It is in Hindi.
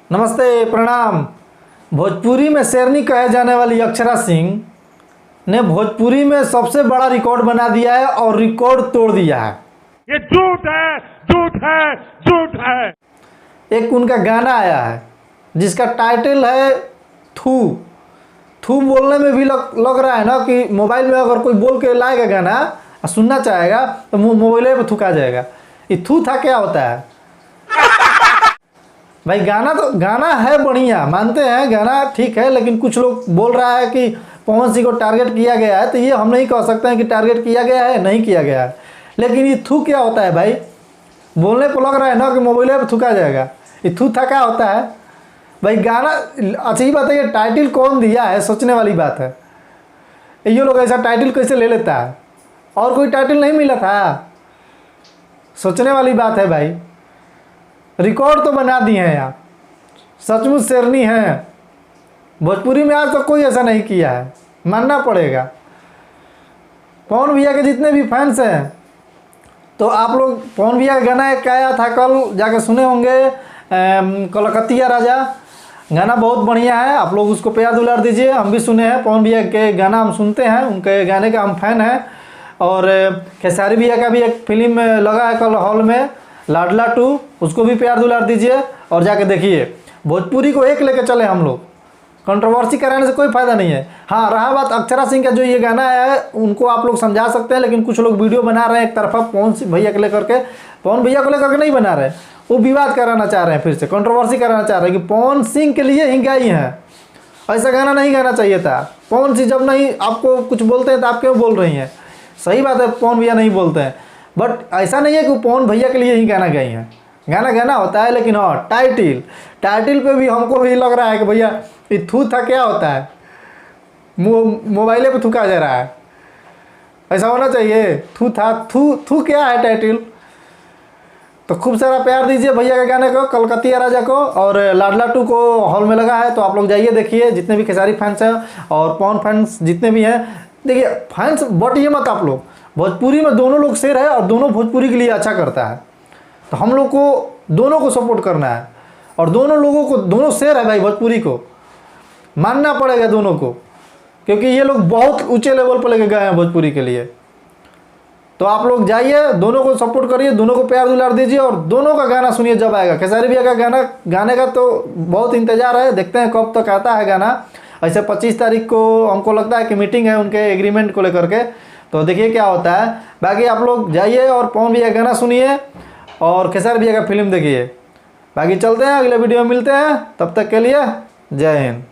नमस्ते, प्रणाम। भोजपुरी में शेरनी कहे जाने वाली अक्षरा सिंह ने भोजपुरी में सबसे बड़ा रिकॉर्ड बना दिया है और रिकॉर्ड तोड़ दिया है। ये झूठ है, झूठ है, झूठ है। एक उनका गाना आया है जिसका टाइटल है थू। थू बोलने में भी लग रहा है ना कि मोबाइल में अगर कोई बोल के लाएगा गाना और सुनना चाहेगा तो मोबाइल पे थूका जाएगा। ये थू था क्या होता है भाई? गाना है बढ़िया, मानते हैं गाना ठीक है, लेकिन कुछ लोग बोल रहा है कि पवन सिंह को टारगेट किया गया है, तो ये हम नहीं कह सकते हैं कि टारगेट किया गया है, नहीं किया गया है। लेकिन ये थू क्या होता है भाई? बोलने पर लग रहा है ना कि मोबाइल पे थूका जाएगा। ये थू था क्या होता है भाई? गाना अच्छी बात है, ये टाइटल कौन दिया है, सोचने वाली बात है। ये लोग ऐसा टाइटल कैसे ले लेता है? और कोई टाइटल नहीं मिला था? सोचने वाली बात है भाई। रिकॉर्ड तो बना दिए हैं आप, सचमुच शेरनी है। भोजपुरी में आज तक कोई ऐसा नहीं किया है, मानना पड़ेगा। पवन भैया के जितने भी फैंस हैं, तो आप लोग पवन भैया का गाना एक आया था कल, जाके सुने होंगे, कलकतिया राजा। गाना बहुत बढ़िया है, आप लोग उसको प्यार दुलार दीजिए। हम भी सुने हैं पवन भैया के गाना, हम सुनते हैं, उनके गाने का हम फैन हैं। और खेसारी भैया का भी एक फिल्म लगा है कल हॉल में, लाडला 2, उसको भी प्यार दुलार दीजिए और जाके देखिए। भोजपुरी को एक लेके चले हम लोग, कंट्रोवर्सी कराने से कोई फ़ायदा नहीं है। हाँ, रहा बात अक्षरा सिंह का, जो ये गाना है उनको आप लोग समझा सकते हैं, लेकिन कुछ लोग वीडियो बना रहे हैं एक तरफा पवन भैया को लेकर के। पवन भैया को लेकर के नहीं बना रहे, वो विवाद कराना चाह रहे हैं, फिर से कंट्रोवर्सी कराना चाह रहे हैं कि पवन सिंह के लिए ही गाई हैं। ऐसा गाना नहीं गाना चाहिए था। पवन सिंह जब नहीं आपको कुछ बोलते हैं तो आप क्यों बोल रही हैं? सही बात है, पवन भैया नहीं बोलते हैं, बट ऐसा नहीं है कि पवन भैया के लिए ही गाना गाई हैं। गाना गाना होता है, लेकिन हाँ, टाइटल पे भी हमको भी लग रहा है कि भैया ये थू था क्या होता है, मोबाइले पे थूका जा रहा है। ऐसा होना चाहिए? थू था, थू क्या है टाइटल? तो खूब सारा प्यार दीजिए भैया के गाने को, कलकतिया राजा को। और लाडला 2 को हॉल में लगा है, तो आप लोग जाइए देखिए, जितने भी खेसारी फैंस हैं और पवन फैंस जितने भी हैं। देखिए फैंस बटिए मत आप लोग, भोजपुरी में दोनों लोग शेर है और दोनों भोजपुरी के लिए अच्छा करता है, तो हम लोग को दोनों को सपोर्ट करना है। और दोनों लोगों को, दोनों शेर है भाई, भोजपुरी को मानना पड़ेगा दोनों को, क्योंकि ये लोग बहुत ऊंचे लेवल पर लेके गए हैं भोजपुरी के लिए। तो आप लोग जाइए, दोनों को सपोर्ट करिए, दोनों को प्यार दुलार दीजिए और दोनों का गाना सुनिए जब आएगा। खेसारी भैया का गाना गाने का तो बहुत इंतजार है, देखते हैं कब तक आता है गाना। ऐसे 25 तारीख को हमको लगता है कि मीटिंग है उनके एग्रीमेंट को लेकर के, तो देखिए क्या होता है। बाकी आप लोग जाइए और पवन भैया गाना सुनिए और खेसारी भैया का फिल्म देखिए। बाकी चलते हैं, अगले वीडियो में मिलते हैं, तब तक के लिए जय हिंद।